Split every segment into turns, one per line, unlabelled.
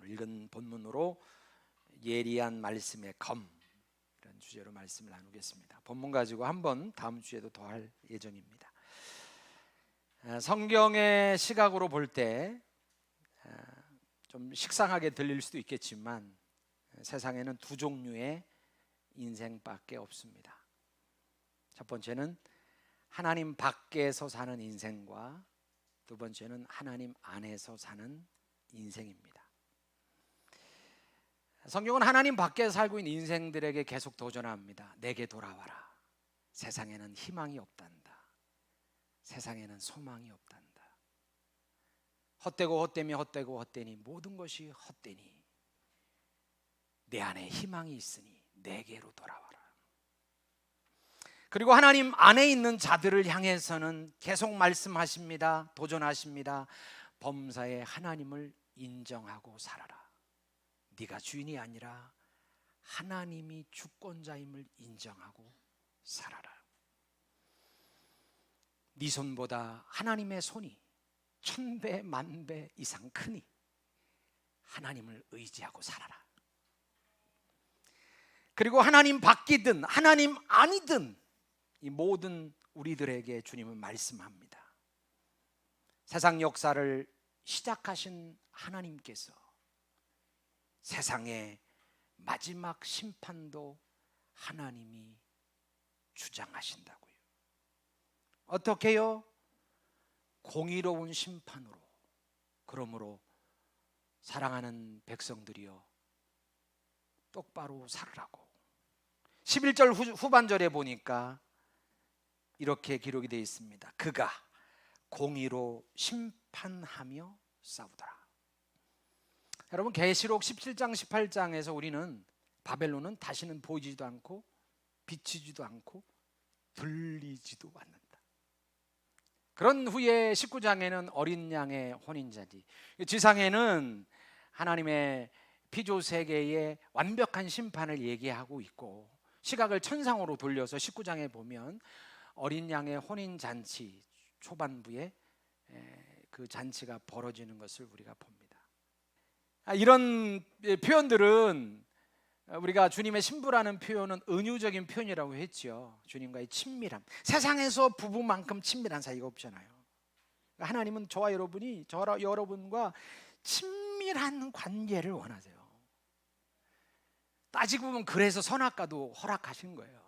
읽은 본문으로 예리한 말씀의 검, 이런 주제로 말씀을 나누겠습니다. 본문 가지고 한번 다음 주에도 더 할 예정입니다. 성경의 시각으로 볼 때 좀 식상하게 들릴 수도 있겠지만 세상에는 두 종류의 인생밖에 없습니다. 첫 번째는 하나님 밖에서 사는 인생과 두 번째는 하나님 안에서 사는 인생입니다. 성경은 하나님 밖에 살고 있는 인생들에게 계속 도전합니다. 내게 돌아와라. 세상에는 희망이 없단다. 세상에는 소망이 없단다. 헛되고 헛되며 헛되고 헛되니 모든 것이 헛되니 내 안에 희망이 있으니 내게로 돌아와라. 그리고 하나님 안에 있는 자들을 향해서는 계속 말씀하십니다. 도전하십니다. 범사의 하나님을 인정하고 살아라. 네가 주인이 아니라 하나님이 주권자임을 인정하고 살아라. 네 손보다 하나님의 손이 1000배 만배 이상 크니 하나님을 의지하고 살아라. 그리고 하나님 밖이든 하나님 아니든 이 모든 우리들에게 주님은 말씀합니다. 세상 역사를 시작하신 하나님께서 세상의 마지막 심판도 하나님이 주장하신다고요. 어떻게요? 공의로운 심판으로. 그러므로 사랑하는 백성들이여 똑바로 살으라고. 11절 후반절에 보니까 이렇게 기록이 되어 있습니다. 그가 공의로 심판하며 싸우더라. 여러분, 계시록 17장 18장에서 우리는 바벨론은 다시는 보이지도 않고 비치지도 않고 들리지도 않는다. 그런 후에 19장에는 어린 양의 혼인잔치, 지상에는 하나님의 피조 세계의 완벽한 심판을 얘기하고 있고, 시각을 천상으로 돌려서 19장에 보면 어린 양의 혼인잔치 초반부에 그 잔치가 벌어지는 것을 우리가 봅니다. 이런 표현들은 우리가 주님의 신부라는 표현은 은유적인 표현이라고 했죠. 주님과의 친밀함. 세상에서 부부만큼 친밀한 사이가 없잖아요. 하나님은 저와 여러분과 친밀한 관계를 원하세요. 따지고 보면 그래서 선악과도 허락하신 거예요.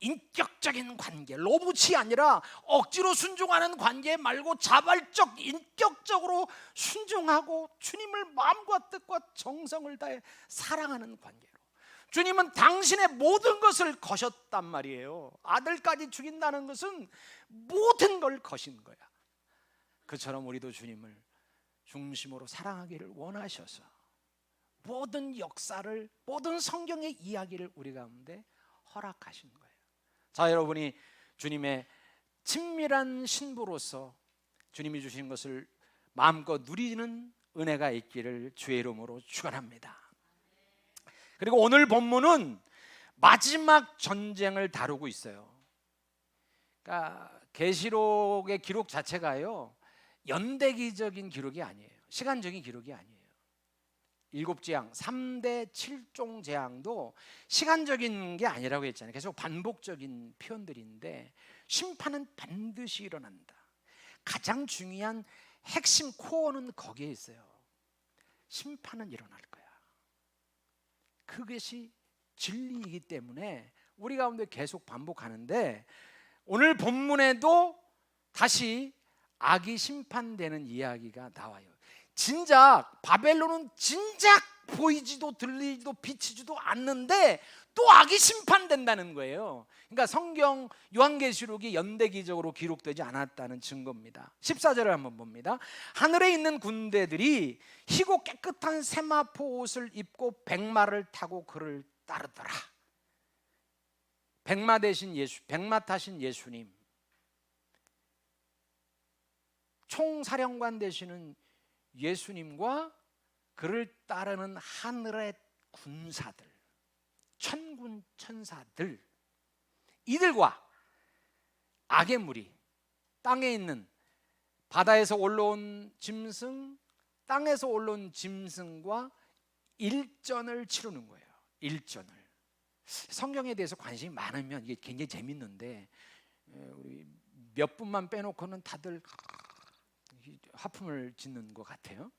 인격적인 관계, 로봇이 아니라 억지로 순종하는 관계 말고 자발적, 인격적으로 순종하고 주님을 마음과 뜻과 정성을 다해 사랑하는 관계로. 주님은 당신의 모든 것을 거셨단 말이에요. 아들까지 죽인다는 것은 모든 걸 거신 거야. 그처럼 우리도 주님을 중심으로 사랑하기를 원하셔서 모든 역사를, 모든 성경의 이야기를 우리 가운데 허락하신 거예요. 자, 여러분이 주님의 친밀한 신부로서 주님이 주신 것을 마음껏 누리는 은혜가 있기를 주의 이름으로 축원합니다. 그리고 오늘 본문은 마지막 전쟁을 다루고 있어요. 그러니까 계시록의 기록 자체가요, 연대기적인 기록이 아니에요. 시간적인 기록이 아니에요. 7재앙, 3대 7종 재앙도 시간적인 게 아니라고 했잖아요. 계속 반복적인 표현들인데 심판은 반드시 일어난다. 가장 중요한 핵심 코어는 거기에 있어요. 심판은 일어날 거야. 그것이 진리이기 때문에 우리 가운데 계속 반복하는데, 오늘 본문에도 다시 악이 심판되는 이야기가 나와요. 진작 바벨론은 진작 보이지도 들리지도 비치지도 않는데 또 악이 심판된다는 거예요. 그러니까 성경 요한계시록이 연대기적으로 기록되지 않았다는 증거입니다. 14절을 한번 봅니다. 하늘에 있는 군대들이 희고 깨끗한 세마포 옷을 입고 백마를 타고 그를 따르더라. 백마 타신 예수님, 총사령관 되시는 예수님과 그를 따르는 하늘의 군사들, 천군 천사들, 이들과 악의 무리, 땅에 있는 바다에서 올라온 짐승, 땅에서 올라온 짐승과 일전을 치르는 거예요. 일전을. 성경에 대해서 관심이 많으면 이게 굉장히 재밌는데 우리 몇 분만 빼놓고는 다들 하품을 짓는 것 같아요.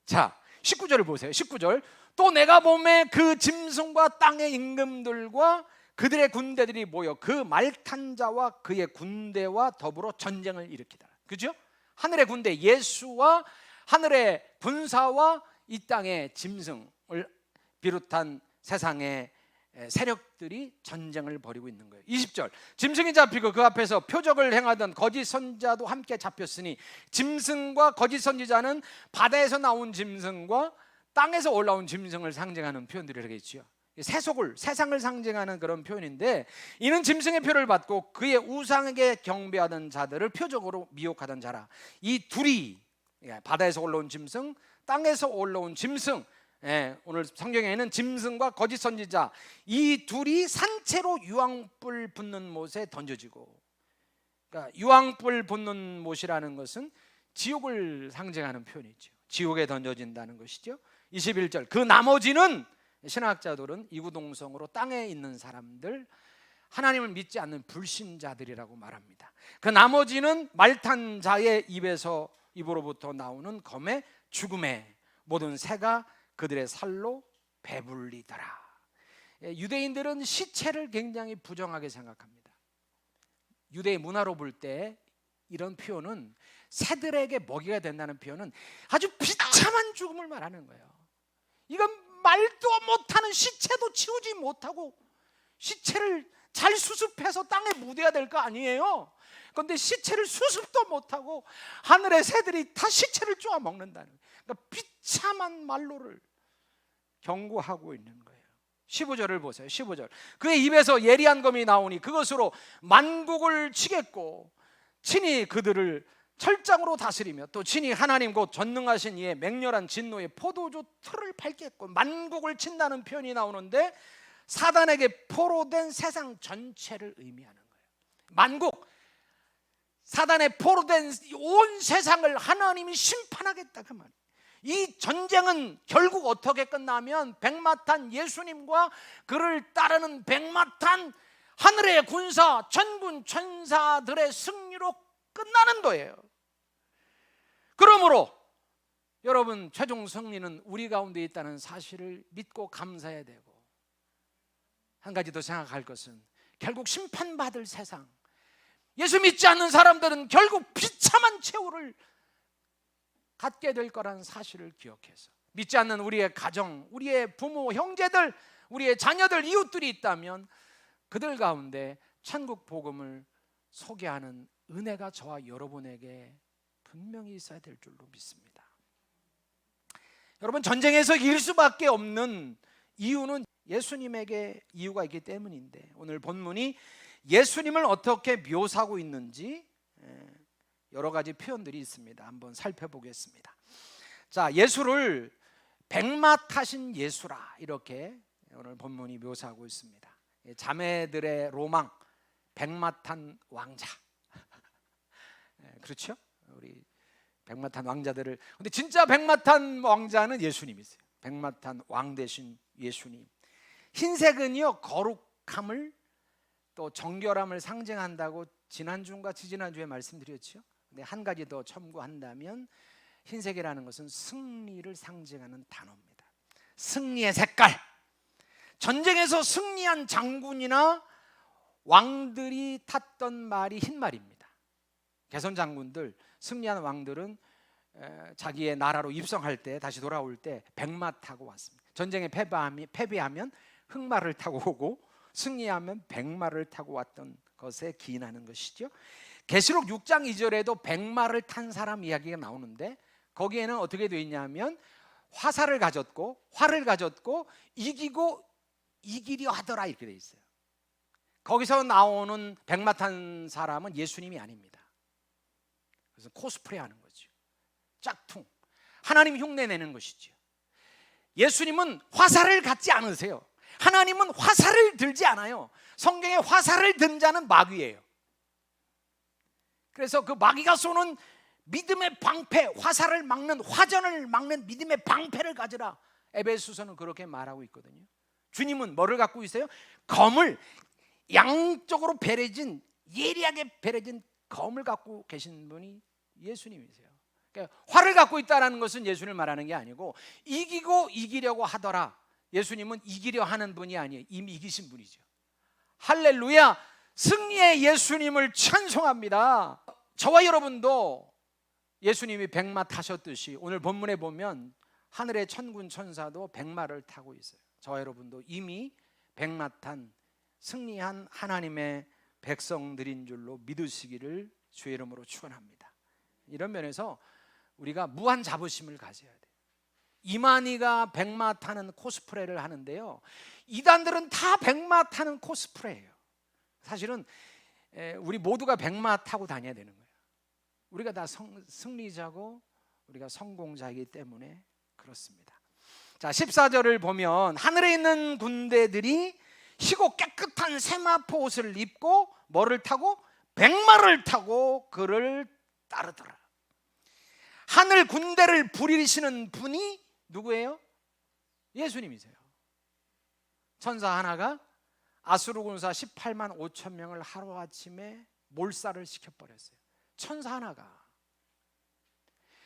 자, 19절을 보세요. 19절. 또 내가 보매 그 짐승과 땅의 임금들과 그들의 군대들이 모여 그 말 탄 자와 그의 군대와 더불어 전쟁을 일으키더라. 그죠? 하늘의 군대, 예수와 하늘의 군사와 이 땅의 짐승을 비롯한 세상의 세력들이 전쟁을 벌이고 있는 거예요. 20절. 짐승이 잡히고 그 앞에서 표적을 행하던 거짓 선지자도 함께 잡혔으니, 짐승과 거짓 선지자는 바다에서 나온 짐승과 땅에서 올라온 짐승을 상징하는 표현들이라겠죠. 세상을 상징하는 그런 표현인데, 이는 짐승의 표를 받고 그의 우상에게 경배하던 자들을 표적으로 미혹하던 자라. 이 둘이, 바다에서 올라온 짐승, 땅에서 올라온 짐승, 오늘 성경에는 짐승과 거짓 선지자, 이 둘이 산채로 유황불 붙는 못에 던져지고, 그러니까 유황불 붙는 못이라는 것은 지옥을 상징하는 표현이죠. 지옥에 던져진다는 것이죠. 21절. 그 나머지는, 신학자들은 이구동성으로 땅에 있는 사람들, 하나님을 믿지 않는 불신자들이라고 말합니다. 그 나머지는 말탄 자의 입으로부터 나오는 검의 죽음에 모든 새가 그들의 살로 배불리더라. 유대인들은 시체를 굉장히 부정하게 생각합니다. 유대의 문화로 볼 때 이런 표현은, 새들에게 먹이가 된다는 표현은 아주 비참한 죽음을 말하는 거예요. 이건 말도 못하는, 시체도 치우지 못하고 시체를 잘 수습해서 땅에 묻어야 될 거 아니에요. 그런데 시체를 수습도 못하고 하늘의 새들이 다 시체를 쪼아 먹는다는 거예요. 그러니까 비참한 말로를 경고하고 있는 거예요. 15절을 보세요. 15절. 그의 입에서 예리한 검이 나오니 그것으로 만국을 치겠고 친히 그들을 철장으로 다스리며 또 친히 하나님 곧 전능하신 이의 맹렬한 진노의 포도주 틀을 밟겠고, 만국을 친다는 표현이 나오는데 사단에게 포로된 세상 전체를 의미하는 거예요. 만국, 사단에 포로된 온 세상을 하나님이 심판하겠다, 그 말이에요. 이 전쟁은 결국 어떻게 끝나면 백마탄 예수님과 그를 따르는 백마탄 하늘의 군사, 천군 천사들의 승리로 끝나는 거예요. 그러므로 여러분, 최종 승리는 우리 가운데 있다는 사실을 믿고 감사해야 되고, 한 가지 더 생각할 것은 결국 심판받을 세상, 예수 믿지 않는 사람들은 결국 비참한 최후를 갖게 될 거라는 사실을 기억해서, 믿지 않는 우리의 가정, 우리의 부모, 형제들, 우리의 자녀들, 이웃들이 있다면 그들 가운데 천국 복음을 소개하는 은혜가 저와 여러분에게 분명히 있어야 될 줄로 믿습니다. 여러분, 전쟁에서 이길 수밖에 없는 이유는 예수님에게 이유가 있기 때문인데, 오늘 본문이 예수님을 어떻게 묘사하고 있는지 여러 가지 표현들이 있습니다. 한번 살펴보겠습니다. 자, 예수를 백마 타신 예수라, 이렇게 오늘 본문이 묘사하고 있습니다. 자매들의 로망, 백마 탄 왕자. 그렇죠? 우리 백마 탄 왕자들을, 근데 진짜 백마 탄 왕자는 예수님이세요. 백마 탄 왕 대신 예수님. 흰색은요, 거룩함을 또 정결함을 상징한다고 지난주인가 지지난주에 말씀드렸죠. 근데 한 가지 더 첨부한다면, 흰색이라는 것은 승리를 상징하는 단어입니다. 승리의 색깔. 전쟁에서 승리한 장군이나 왕들이 탔던 말이 흰 말입니다. 개선 장군들, 승리한 왕들은 자기의 나라로 입성할 때, 다시 돌아올 때 백마 타고 왔습니다. 전쟁에 패배하면 흑마를 타고 오고, 승리하면 백마를 타고 왔던 것에 기인하는 것이죠. 계시록 6장 2절에도 백마를 탄 사람 이야기가 나오는데, 거기에는 어떻게 되어 있냐면 활을 가졌고 이기고 이기려 하더라, 이렇게 되어 있어요. 거기서 나오는 백마 탄 사람은 예수님이 아닙니다. 그래서 코스프레 하는 거죠. 짝퉁, 하나님 흉내 내는 것이죠. 예수님은 화살을 갖지 않으세요. 하나님은 화살을 들지 않아요. 성경에 화살을 든 자는 마귀예요. 그래서 그 마귀가 쏘는 믿음의 방패, 화살을 막는, 화전을 막는 믿음의 방패를 가지라. 에베소서는 그렇게 말하고 있거든요. 주님은 뭐를 갖고 있어요? 검을, 양쪽으로 베려진, 예리하게 베려진 검을 갖고 계신 분이 예수님이세요. 그러니까 활을 갖고 있다는 것은 예수님을 말하는 게 아니고 이기고 이기려고 하더라. 예수님은 이기려 하는 분이 아니에요. 이미 이기신 분이죠. 할렐루야. 승리의 예수님을 찬송합니다. 저와 여러분도 예수님이 백마 타셨듯이 오늘 본문에 보면 하늘의 천군 천사도 백마를 타고 있어요. 저와 여러분도 이미 백마 탄 승리한 하나님의 백성들인 줄로 믿으시기를 주의 이름으로 축원합니다. 이런 면에서 우리가 무한 자부심을 가져야 돼요. 이만희가 백마 타는 코스프레를 하는데요, 이단들은 다 백마 타는 코스프레예요. 사실은 우리 모두가 백마 타고 다녀야 되는 거예요. 우리가 다 승리자고 우리가 성공자이기 때문에 그렇습니다. 자, 14절을 보면 하늘에 있는 군대들이 희고 깨끗한 세마포 옷을 입고 뭐를 타고? 백마를 타고 그를 따르더라. 하늘 군대를 부리시는 분이 누구예요? 예수님이세요. 천사 하나가 아수르 군사 18만 5천 명을 하루아침에 몰살을 시켜버렸어요. 천사 하나가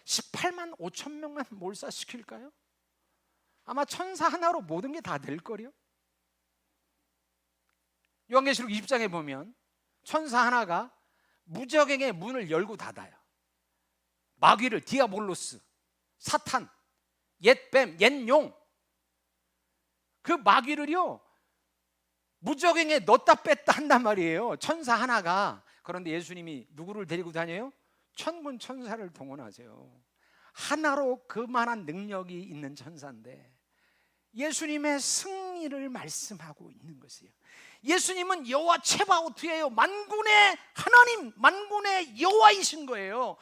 18만 5천 명만 몰살시킬까요? 아마 천사 하나로 모든 게 다 될 거요. 요한계시록 20장에 보면 천사 하나가 무적행의 문을 열고 닫아요. 마귀를, 디아볼로스, 사탄, 옛뱀, 옛용, 그 마귀를요 무적행에 넣었다 뺐다 한단 말이에요, 천사 하나가. 그런데 예수님이 누구를 데리고 다녀요? 천군 천사를 동원하세요. 하나로 그만한 능력이 있는 천사인데 예수님의 승리를 말씀하고 있는 것이에요. 예수님은 여호와 체바오트예요. 만군의 하나님, 만군의 여호와이신 거예요.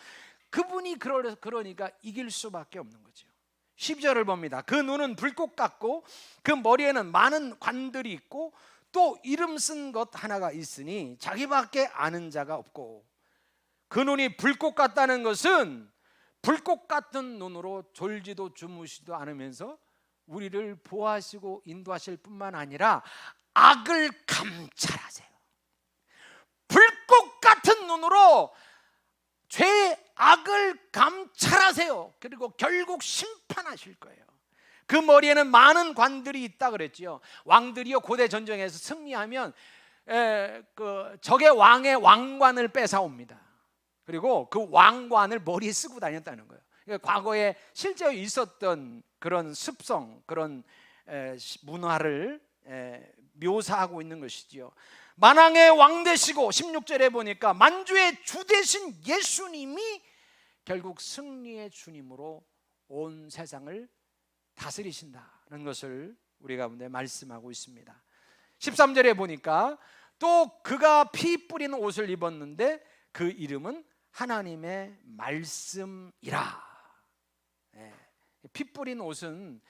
그분이 그러니까 이길 수밖에 없는 거죠. 12절을 봅니다. 그 눈은 불꽃 같고 그 머리에는 많은 관들이 있고 또 이름 쓴 것 하나가 있으니 자기밖에 아는 자가 없고. 그 눈이 불꽃 같다는 것은 불꽃 같은 눈으로 졸지도 주무시지도 않으면서 우리를 보호하시고 인도하실 뿐만 아니라 악을 감찰하세요. 불꽃 같은 눈으로 죄의 악을 감찰하세요. 그리고 결국 심판하실 거예요. 그 머리에는 많은 관들이 있다 그랬지요. 왕들이요 고대 전쟁에서 승리하면 그 적의 왕의 왕관을 뺏어옵니다. 그리고 그 왕관을 머리에 쓰고 다녔다는 거예요. 그러니까 과거에 실제로 있었던 그런 습성, 그런 문화를 묘사하고 있는 것이지요. 만왕의 왕 되시고 16절에 보니까 만주의 주 되신 예수님이 결국 승리의 주님으로 온 세상을 다스리신다는 것을 우리 가운데 말씀하고 있습니다. 13절에 보니까 또 그가 피 뿌리는 옷을 입었는데 그 이름은 하나님의 말씀이라. 피 뿌린 옷은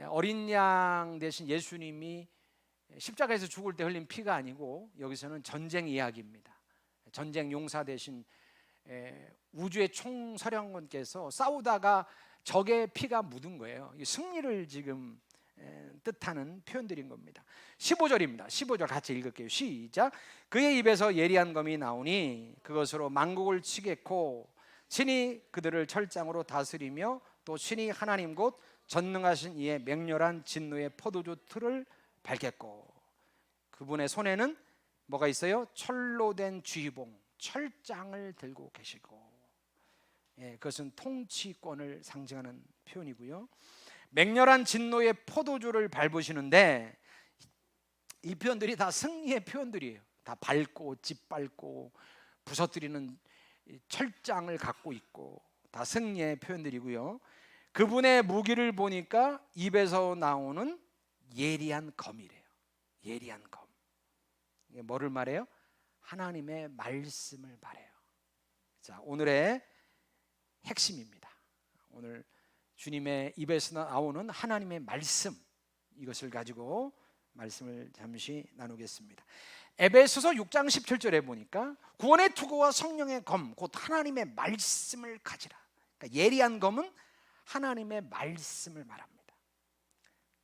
어린 양 대신 예수님이 십자가에서 죽을 때 흘린 피가 아니고 여기서는 전쟁 이야기입니다. 전쟁 용사 대신 우주의 총사령관께서 싸우다가 적의 피가 묻은 거예요. 승리를 지금 뜻하는 표현들인 겁니다. 15절입니다. 15절 같이 읽을게요. 시작. 그의 입에서 예리한 검이 나오니 그것으로 만국을 치겠고 친히 그들을 철장으로 다스리며 또 친히 하나님 곧 전능하신 이의 맹렬한 진노의 포도주 틀을 밟겠고. 그분의 손에는 뭐가 있어요? 철로 된 쥐봉, 철장을 들고 계시고, 그것은 통치권을 상징하는 표현이고요. 맹렬한 진노의 포도주를 밟으시는데 이 표현들이 다 승리의 표현들이에요. 다 밟고 짓밟고 부서뜨리는 철장을 갖고 있고 다 승리의 표현들이고요. 그분의 무기를 보니까 입에서 나오는 예리한 검이래요. 예리한 검. 이게 뭐를 말해요? 하나님의 말씀을 말해요. 자, 오늘의 핵심입니다. 오늘 주님의 입에서 나오는 하나님의 말씀, 이것을 가지고 말씀을 잠시 나누겠습니다. 에베소서 6장 17절에 보니까 구원의 투구와 성령의 검 곧 하나님의 말씀을 가지라. 그러니까 예리한 검은 하나님의 말씀을 말합니다.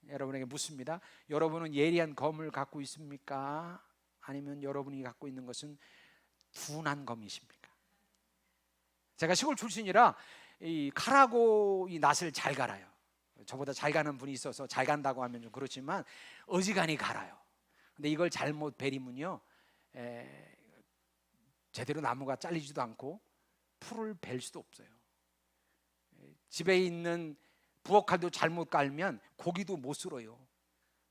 여러분에게 묻습니다. 여러분은 예리한 검을 갖고 있습니까? 아니면 여러분이 갖고 있는 것은 둔한 검이십니까? 제가 시골 출신이라 이 칼하고 이 낫을 잘 갈아요. 저보다 잘 가는 분이 있어서 잘 간다고 하면 좀 그렇지만 어지간히 갈아요. 근데 이걸 잘못 베리면요, 제대로 나무가 잘리지도 않고 풀을 벨 수도 없어요. 집에 있는 부엌칼도 잘못 깔면 고기도 못 썰어요.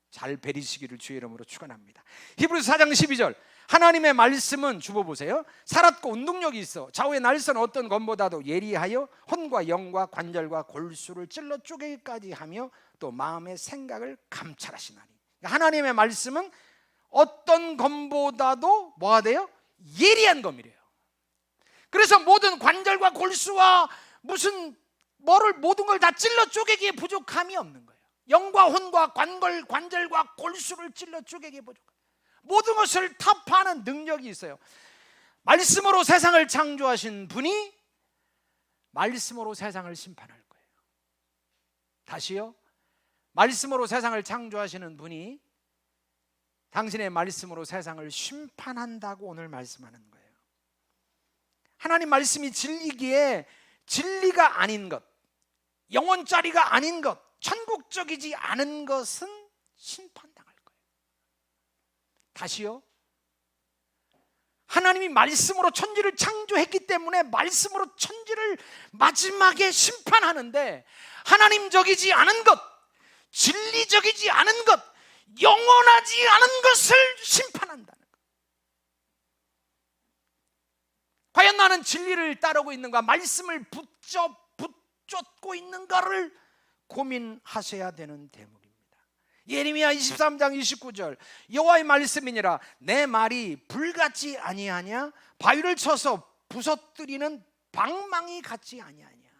잘 베리시기를 주의 이름으로 축원합니다. 히브리서 4장 12절, 하나님의 말씀은 주보 보세요. 살았고 운동력이 있어 좌우의 날선 어떤 검보다도 예리하여 혼과 영과 관절과 골수를 찔러 쪼개기까지 하며 또 마음의 생각을 감찰하시나니. 하나님의 말씀은 어떤 검보다도 뭐가 돼요? 예리한 검이래요. 그래서 모든 관절과 골수와 모든 걸 다 찔러 쪼개기에 부족함이 없는 거예요. 영과 혼과 관절과 골수를 찔러 쪼개기에 부족함, 모든 것을 타파하는 능력이 있어요. 말씀으로 세상을 창조하신 분이 말씀으로 세상을 심판할 거예요. 다시요, 말씀으로 세상을 창조하시는 분이 당신의 말씀으로 세상을 심판한다고 오늘 말씀하는 거예요. 하나님 말씀이 진리기에 진리가 아닌 것, 영원짜리가 아닌 것, 천국적이지 않은 것은 심판당할 거예요. 다시요, 하나님이 말씀으로 천지를 창조했기 때문에 말씀으로 천지를 마지막에 심판하는데, 하나님적이지 않은 것, 진리적이지 않은 것, 영원하지 않은 것을 심판한다는 것. 과연 나는 진리를 따르고 있는가, 말씀을 붙잡고 있는가를 고민하셔야 되는 대목입니다. 예레미야 23장 29절, 여호와의 말씀이니라 내 말이 불같지 아니하냐, 바위를 쳐서 부서뜨리는 방망이 같지 아니하냐.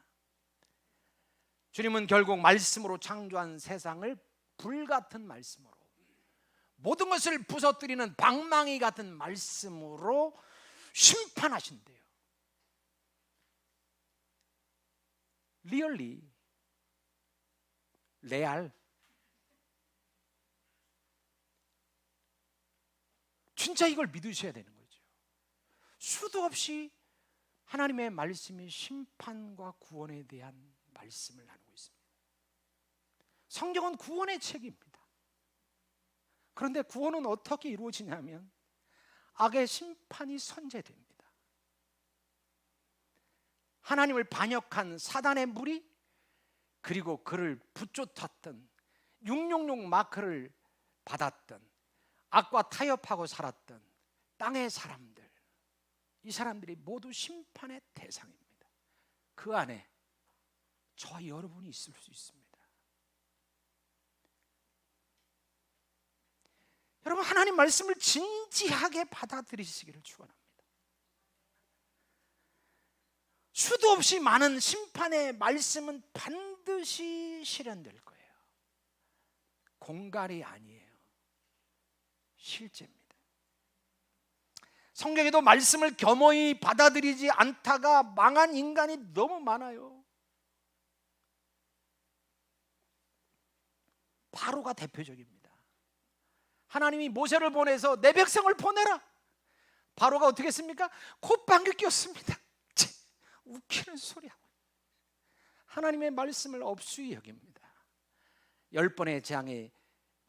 주님은 결국 말씀으로 창조한 세상을 불같은 말씀으로, 모든 것을 부서뜨리는 방망이 같은 말씀으로 심판하신대요. 리얼리, 레알. 진짜 이걸 믿으셔야 되는 거죠. 수도 없이 하나님의 말씀이 심판과 구원에 대한 말씀을 나누고 있습니다. 성경은 구원의 책입니다. 그런데 구원은 어떻게 이루어지냐면 악의 심판이 선제됩니다. 하나님을 반역한 사단의 무리, 그리고 그를 붙쫓았던 666 마크를 받았던, 악과 타협하고 살았던 땅의 사람들, 이 사람들이 모두 심판의 대상입니다. 그 안에 저와 여러분이 있을 수 있습니다. 여러분, 하나님 말씀을 진지하게 받아들이시기를 축원합니다. 수도 없이 많은 심판의 말씀은 반드시 실현될 거예요. 공갈이 아니에요. 실제입니다. 성경에도 말씀을 겸허히 받아들이지 않다가 망한 인간이 너무 많아요. 바로가 대표적입니다. 하나님이 모세를 보내서 내 백성을 보내라. 바로가 어떻게 했습니까? 콧방귀 꼈습니다. 웃기는 소리하고 하나님의 말씀을 업수히 여깁니다. 10번의 재앙에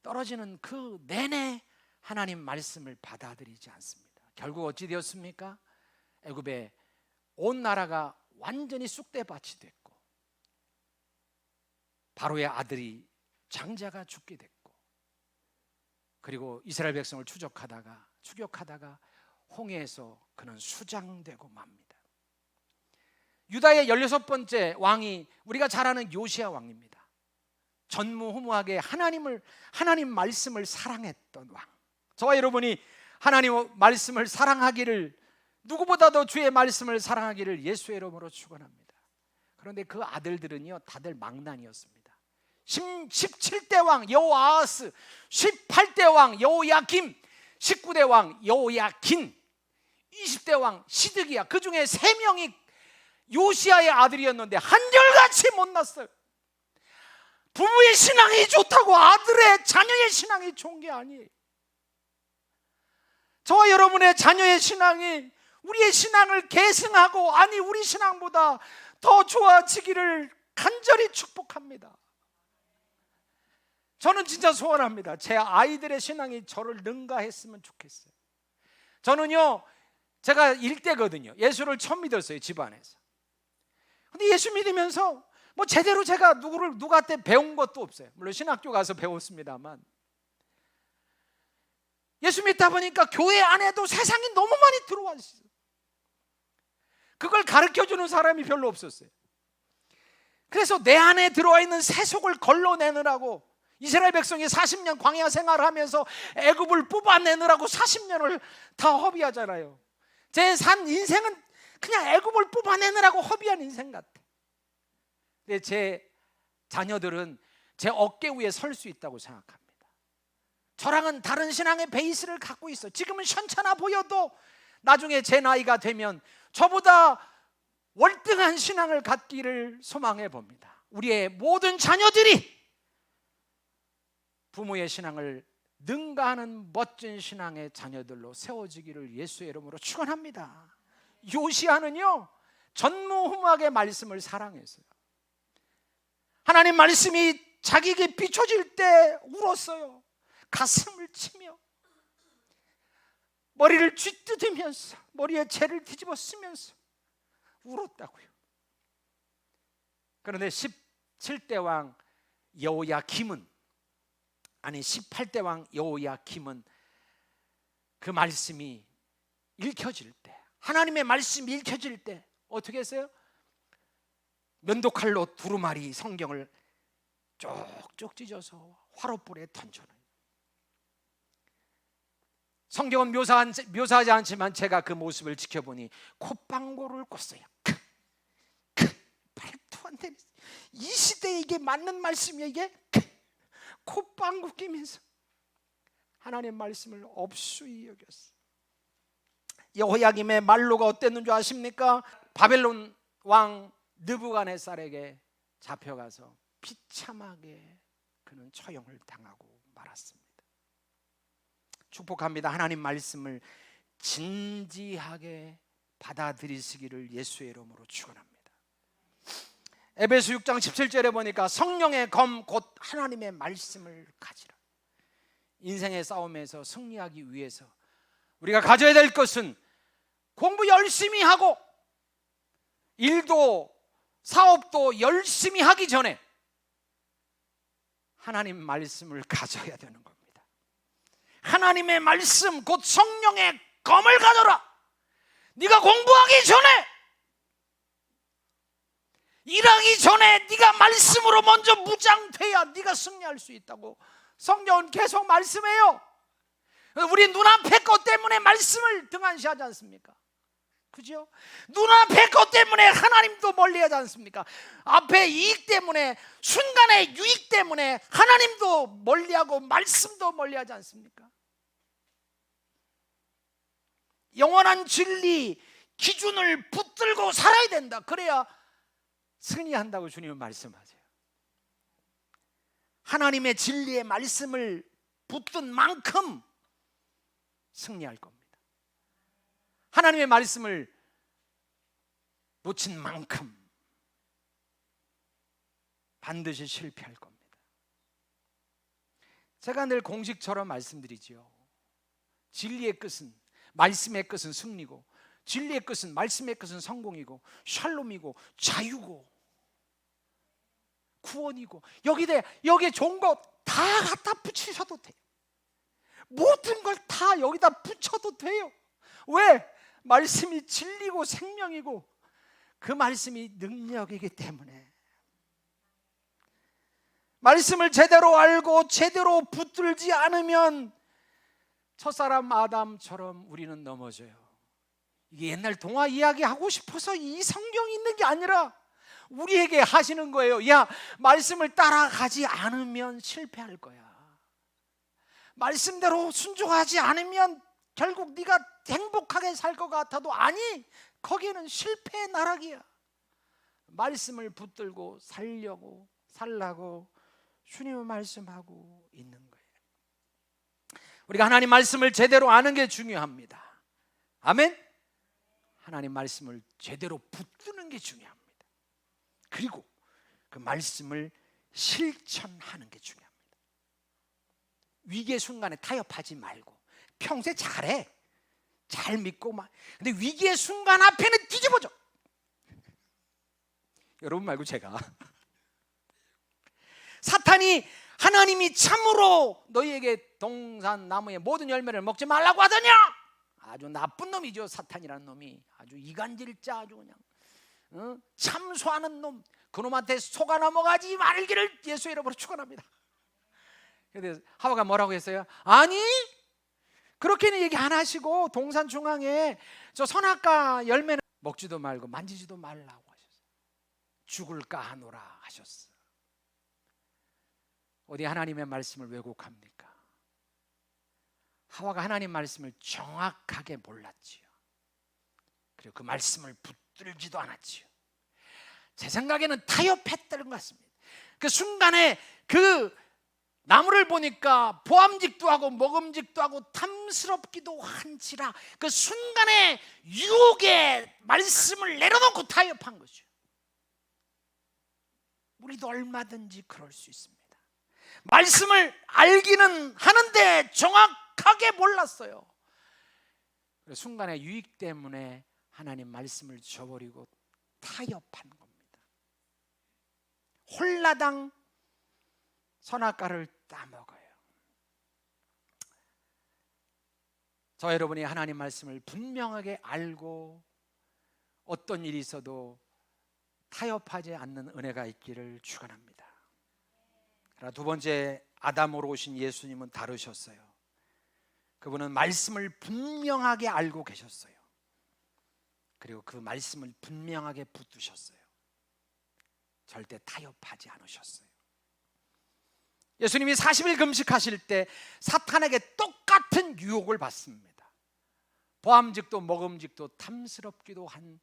떨어지는 그 내내 하나님 말씀을 받아들이지 않습니다. 결국 어찌 되었습니까? 애굽의 온 나라가 완전히 쑥대밭이 됐고, 바로의 아들이 장자가 죽게 됐고, 그리고 이스라엘 백성을 추격하다가 홍해에서 그는 수장되고 맙니다. 유다의 16번째 왕이 우리가 잘 아는 요시야 왕입니다. 전무후무하게 하나님 말씀을 사랑했던 왕. 저와 여러분이 하나님 말씀을 사랑하기를, 누구보다도 주의 말씀을 사랑하기를 예수의 이름으로 축원합니다. 그런데 그 아들들은요, 다들 망난이었습니다. 17대 왕 여호아하스, 18대 왕 여호야김, 19대 왕 여호야킨, 20대 왕 시드기야, 그 중에 3명이 요시야의 아들이었는데 한결같이 못났어요. 부부의 신앙이 좋다고 아들의 자녀의 신앙이 좋은 게 아니에요. 저와 여러분의 자녀의 신앙이 우리의 신앙을 계승하고, 아니 우리 신앙보다 더 좋아지기를 간절히 축복합니다. 저는 진짜 소원합니다. 제 아이들의 신앙이 저를 능가했으면 좋겠어요. 저는요, 제가 일대거든요. 예수를 처음 믿었어요, 집안에서. 근데 예수 믿으면서 뭐 제대로 제가 누구한테 배운 것도 없어요. 물론 신학교 가서 배웠습니다만, 예수 믿다 보니까 교회 안에도 세상이 너무 많이 들어와 있어요. 그걸 가르쳐주는 사람이 별로 없었어요. 그래서 내 안에 들어와 있는 세속을 걸러내느라고, 이스라엘 백성이 40년 광야 생활하면서 애굽을 뽑아내느라고 40년을 다 허비하잖아요. 제 산 인생은 그냥 애굽을 뽑아내느라고 허비한 인생 같아. 근데 제 자녀들은 제 어깨 위에 설 수 있다고 생각합니다. 저랑은 다른 신앙의 베이스를 갖고 있어. 지금은 현찮아 보여도 나중에 제 나이가 되면 저보다 월등한 신앙을 갖기를 소망해 봅니다. 우리의 모든 자녀들이 부모의 신앙을 능가하는 멋진 신앙의 자녀들로 세워지기를 예수의 이름으로 축원합니다. 요시야는요, 전무후무하게 말씀을 사랑했어요. 하나님 말씀이 자기에게 비춰질 때 울었어요. 가슴을 치며 머리를 쥐뜯으면서 머리에 재를 뒤집어 쓰면서 울었다고요. 그런데 17대 왕 여호야김은, 아니 18대 왕 여호야김은 그 말씀이 읽혀질 때, 하나님의 말씀이 읽혀질 때 어떻게 했어요? 면도칼로 두루마리 성경을 쪽쪽 찢어서 화롯불에 던져요. 성경은 묘사하지 않지만 제가 그 모습을 지켜보니 콧방구를 꿨어요. 말도 안 되는, 이 시대에 이게 맞는 말씀이야 이게? 콧방구 끼면서 하나님의 말씀을 업수히 여겼어요. 여호야김의 말로가 어땠는 줄 아십니까? 바벨론 왕 느부갓네살에게 잡혀가서 비참하게 그는 처형을 당하고 말았습니다. 축복합니다. 하나님 말씀을 진지하게 받아들이시기를 예수의 이름으로 축원합니다. 에베소 6장 17절에 보니까 성령의 검 곧 하나님의 말씀을 가지라. 인생의 싸움에서 승리하기 위해서 우리가 가져야 될 것은 공부 열심히 하고 일도 사업도 열심히 하기 전에 하나님 말씀을 가져야 되는 겁니다. 하나님의 말씀 곧 성령의 검을 가져라. 네가 공부하기 전에, 일하기 전에 네가 말씀으로 먼저 무장돼야 네가 승리할 수 있다고 성경은 계속 말씀해요. 우리 눈앞의 것 때문에 말씀을 등한시하지 않습니까? 그죠? 눈앞의 것 때문에 하나님도 멀리하지 않습니까? 앞에 이익 때문에, 순간의 유익 때문에 하나님도 멀리하고 말씀도 멀리하지 않습니까? 영원한 진리 기준을 붙들고 살아야 된다. 그래야 승리한다고 주님은 말씀하세요. 하나님의 진리의 말씀을 붙든 만큼 승리할 겁니다. 하나님의 말씀을 놓친 만큼 반드시 실패할 겁니다. 제가 늘 공식처럼 말씀드리지요. 진리의 끝은, 말씀의 끝은 승리고, 진리의 끝은, 말씀의 끝은 성공이고, 샬롬이고, 자유고, 구원이고, 여기에 좋은 거 다 갖다 붙이셔도 돼요. 모든 걸 다 여기다 붙여도 돼요. 왜? 말씀이 진리고 생명이고 그 말씀이 능력이기 때문에. 말씀을 제대로 알고 제대로 붙들지 않으면 첫사람 아담처럼 우리는 넘어져요. 이게 옛날 동화 이야기 하고 싶어서 이 성경이 있는 게 아니라 우리에게 하시는 거예요. 야, 말씀을 따라가지 않으면 실패할 거야. 말씀대로 순종하지 않으면 결국 네가 행복하게 살 것 같아도 아니, 거기에는 실패의 나락이야. 말씀을 붙들고 살라고 주님은 말씀하고 있는 거예요. 우리가 하나님 말씀을 제대로 아는 게 중요합니다. 아멘. 하나님 말씀을 제대로 붙드는 게 중요합니다. 그리고 그 말씀을 실천하는 게 중요합니다. 위기의 순간에 타협하지 말고 평소에 잘해, 잘 믿고 막. 근데 위기의 순간 앞에는 뒤집어져. 여러분 말고 제가. 사탄이 하나님이 참으로 너희에게 동산 나무의 모든 열매를 먹지 말라고 하더냐? 아주 나쁜 놈이죠. 사탄이라는 놈이 아주 이간질자, 아주 그냥 참소하는 놈. 그놈한테 속아 넘어가지 말기를 예수의 이름으로 축원합니다. 그런데 하와가 뭐라고 했어요? 아니, 그렇게는 얘기 안 하시고 동산 중앙에 저 선악과 열매는 먹지도 말고 만지지도 말라고 하셨어요. 죽을까 하노라 하셨어. 어디 하나님의 말씀을 왜곡합니까? 하와가 하나님 말씀을 정확하게 몰랐지요. 그리고 그 말씀을 붙들지도 않았지요. 제 생각에는 타협했다는 것 같습니다. 그 순간에 그 나무를 보니까 보암직도 하고 먹음직도 하고 탐스럽기도 한지라 그 순간에 유혹의 말씀을 내려놓고 타협한 거죠. 우리도 얼마든지 그럴 수 있습니다. 말씀을 알기는 하는데 정확하게 몰랐어요. 순간의 유익 때문에 하나님 말씀을 저버리고 타협한 겁니다. 홀라당 선악과를 따먹어요. 저 여러분이 하나님 말씀을 분명하게 알고 어떤 일이 있어도 타협하지 않는 은혜가 있기를 축원합니다. 그러나 두 번째, 아담으로 오신 예수님은 다르셨어요. 그분은 말씀을 분명하게 알고 계셨어요. 그리고 그 말씀을 분명하게 붙드셨어요. 절대 타협하지 않으셨어요. 예수님이 40일 금식하실 때 사탄에게 똑같은 유혹을 받습니다. 보암직도 먹음직도 탐스럽기도 한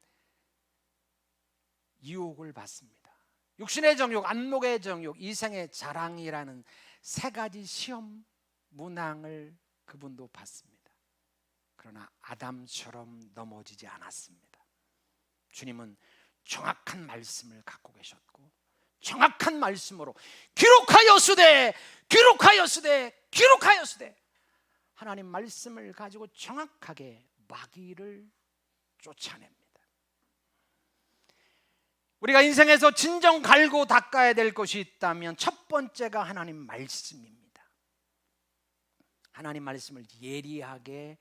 유혹을 받습니다. 육신의 정욕, 안목의 정욕, 이생의 자랑이라는 세 가지 시험 문항을 그분도 받습니다. 그러나 아담처럼 넘어지지 않았습니다. 주님은 정확한 말씀을 갖고 계셨고 정확한 말씀으로 기록하였으되 하나님 말씀을 가지고 정확하게 마귀를 쫓아냅니다. 우리가 인생에서 진정 갈고 닦아야 될 것이 있다면 첫 번째가 하나님 말씀입니다. 하나님 말씀을 예리하게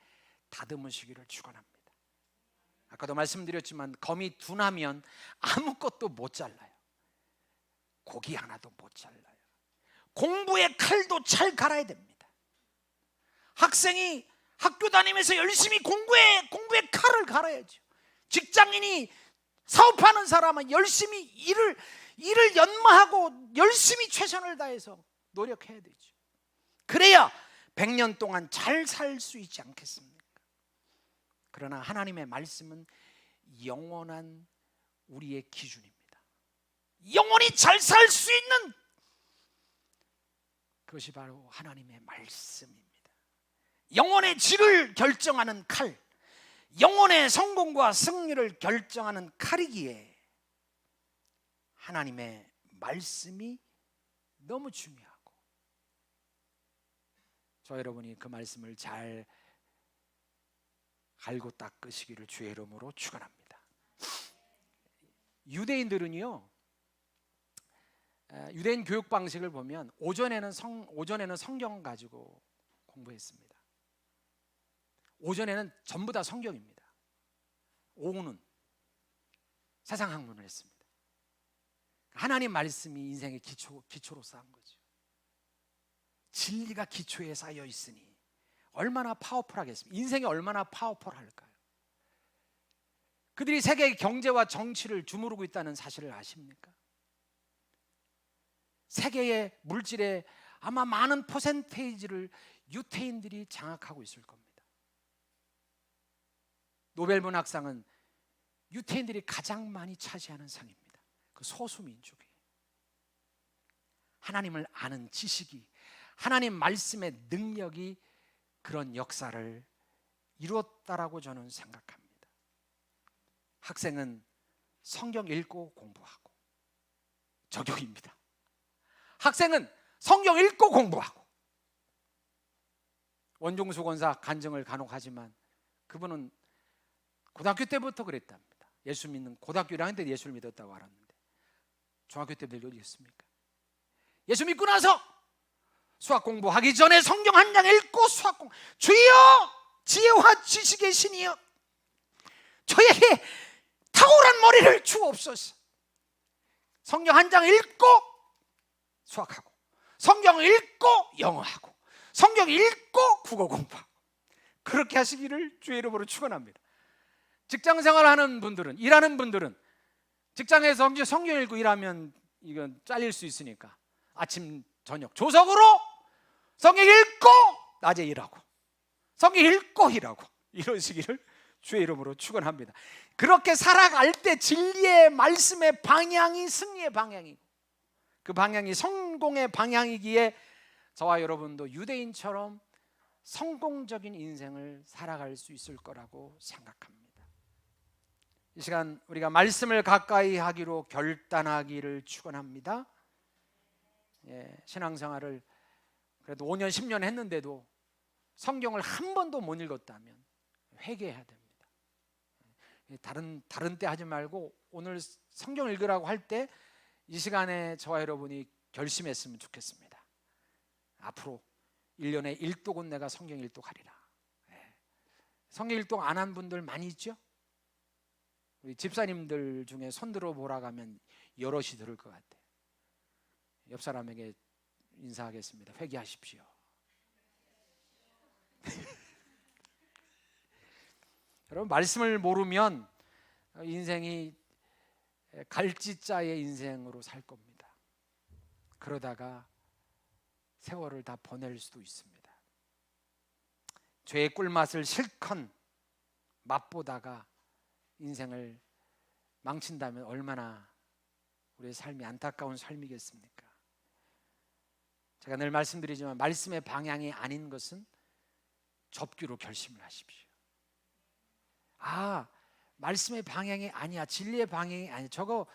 다듬으시기를 축원합니다. 아까도 말씀드렸지만 거미 둔하면 아무것도 못 잘라요. 고기 하나도 못 잘라요. 공부의 칼도 잘 갈아야 됩니다. 학생이 학교 다니면서 열심히 공부의 칼을 갈아야죠. 직장인이 사업하는 사람은 열심히 일을 연마하고 열심히 최선을 다해서 노력해야 되죠. 그래야 100년 동안 잘 살 수 있지 않겠습니까? 그러나 하나님의 말씀은 영원한 우리의 기준입니다. 영원히 잘 살 수 있는 그것이 바로 하나님의 말씀입니다. 영혼의 질을 결정하는 칼, 영혼의 성공과 승리를 결정하는 칼이기에 하나님의 말씀이 너무 중요하고 저 여러분이 그 말씀을 잘 갈고 닦으시기를 주의 이름으로 축원합니다. 유대인들은요, 유대인 교육 방식을 보면 오전에는 성경 가지고 공부했습니다. 오전에는 전부 다 성경입니다. 오후는 세상 학문을 했습니다. 하나님 말씀이 인생의 기초로 쌓은 거죠. 진리가 기초에 쌓여 있으니 얼마나 파워풀하겠습니까? 인생이 얼마나 파워풀할까요? 그들이 세계의 경제와 정치를 주무르고 있다는 사실을 아십니까? 세계의 물질의 아마 많은 퍼센테이지를 유태인들이 장악하고 있을 겁니다. 노벨 문학상은 유태인들이 가장 많이 차지하는 상입니다. 그 소수민족이 하나님을 아는 지식이, 하나님 말씀의 능력이 그런 역사를 이루었다라고 저는 생각합니다. 학생은 성경 읽고 공부하고, 적용입니다. 학생은 성경 읽고 공부하고. 원종수 권사 간증을 간혹 하지만 그분은 고등학교 때부터 그랬답니다. 예수 믿는, 고등학교 1학년 때 예수를 믿었다고 알았는데 중학교 때 늘 어디였습니까? 예수 믿고 나서 수학 공부하기 전에 성경 한 장 읽고 수학 공부. 주여 지혜와 지식의 신이여 저에게 탁월한 머리를 주옵소서. 성경 한 장 읽고 수학하고, 성경 읽고 영어하고, 성경 읽고 국어 공부하고, 그렇게 하시기를 주의 이름으로 축원합니다. 직장생활하는 분들은, 일하는 분들은 직장에서 성경 읽고 일하면 이건 잘릴 수 있으니까 아침 저녁 조석으로 성경 읽고 낮에 일하고, 성경 읽고 일하고, 이러시기를 주의 이름으로 축원합니다. 그렇게 살아갈 때 진리의 말씀의 방향이 승리의 방향이고, 그 방향이 성공의 방향이기에 저와 여러분도 유대인처럼 성공적인 인생을 살아갈 수 있을 거라고 생각합니다. 이 시간 우리가 말씀을 가까이 하기로 결단하기를 축원합니다. 신앙생활을 그래도 5년 10년 했는데도 성경을 한 번도 못 읽었다면 회개해야 됩니다. 다른 때 하지 말고 오늘 성경 읽으라고 할 때 이 시간에 저와 여러분이 결심했으면 좋겠습니다. 앞으로 1년에 1독은 내가 성경 일독하리라. 성경 일독 안 한 분들 많이 있죠? 우리 집사님들 중에 손 들어 보라고 하면 여럿이 들을 것 같아요. 옆 사람에게 인사하겠습니다. 회개하십시오. 여러분, 말씀을 모르면 인생이 갈지자의 인생으로 살 겁니다. 그러다가 세월을 다 보낼 수도 있습니다. 죄의 꿀맛을 실컷 맛보다가 인생을 망친다면 얼마나 우리의 삶이 안타까운 삶이겠습니까? 제가 늘 말씀드리지만 말씀의 방향이 아닌 것은 접기로 결심을 하십시오. 말씀의 방향이 아니야, 진리의 방향이 아니야, 저거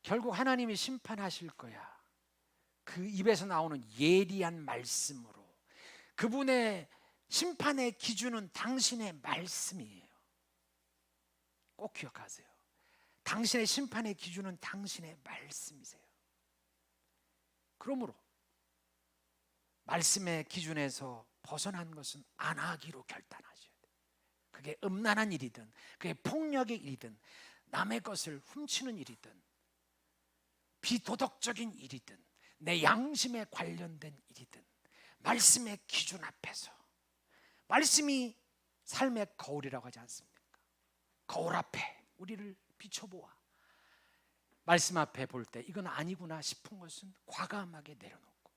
결국 하나님이 심판하실 거야. 그 입에서 나오는 예리한 말씀으로 그분의 심판의 기준은 당신의 말씀이에요. 꼭 기억하세요. 당신의 심판의 기준은 당신의 말씀이세요. 그러므로 말씀의 기준에서 벗어난 것은 안 하기로 결단하셔야 돼요. 그게 음란한 일이든, 그게 폭력의 일이든, 남의 것을 훔치는 일이든, 비도덕적인 일이든, 내 양심에 관련된 일이든, 말씀의 기준 앞에서, 말씀이 삶의 거울이라고 하지 않습니까? 거울 앞에 우리를 비춰보아 말씀 앞에 볼 때 이건 아니구나 싶은 것은 과감하게 내려놓고,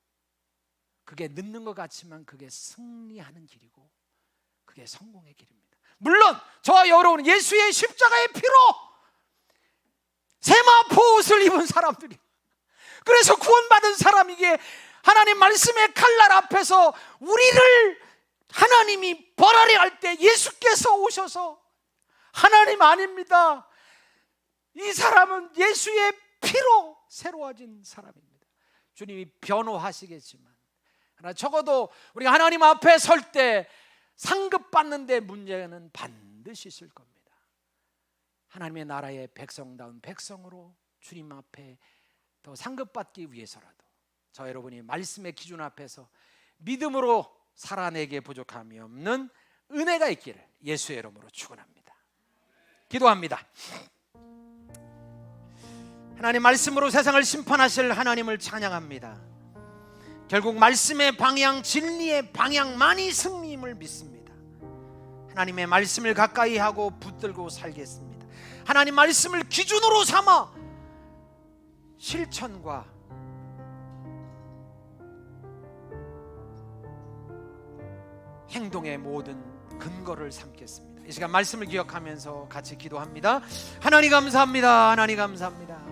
그게 늦는 것 같지만 그게 승리하는 길이고 그게 성공의 길입니다. 물론 저와 여러분은 예수의 십자가의 피로 세마포 옷을 입은 사람들이, 그래서 구원받은 사람이기에 하나님 말씀의 칼날 앞에서 우리를 하나님이 벌하려 할 때 예수께서 오셔서 하나님 아닙니다, 이 사람은 예수의 피로 새로워진 사람입니다. 주님이 변호하시겠지만, 그러나 적어도 우리가 하나님 앞에 설 때 상급받는 데 문제는 반드시 있을 겁니다. 하나님의 나라의 백성다운 백성으로 주님 앞에 더 상급받기 위해서라도 저 여러분이 말씀의 기준 앞에서 믿음으로 살아내기에 부족함이 없는 은혜가 있기를 예수의 이름으로 축원합니다. 기도합니다. 하나님, 말씀으로 세상을 심판하실 하나님을 찬양합니다. 결국 말씀의 방향, 진리의 방향만이 승리임을 믿습니다. 하나님의 말씀을 가까이 하고 붙들고 살겠습니다. 하나님 말씀을 기준으로 삼아 실천과 행동의 모든 근거를 삼겠습니다. 이 시간 말씀을 기억하면서 같이 기도합니다. 하나님 감사합니다. 하나님 감사합니다.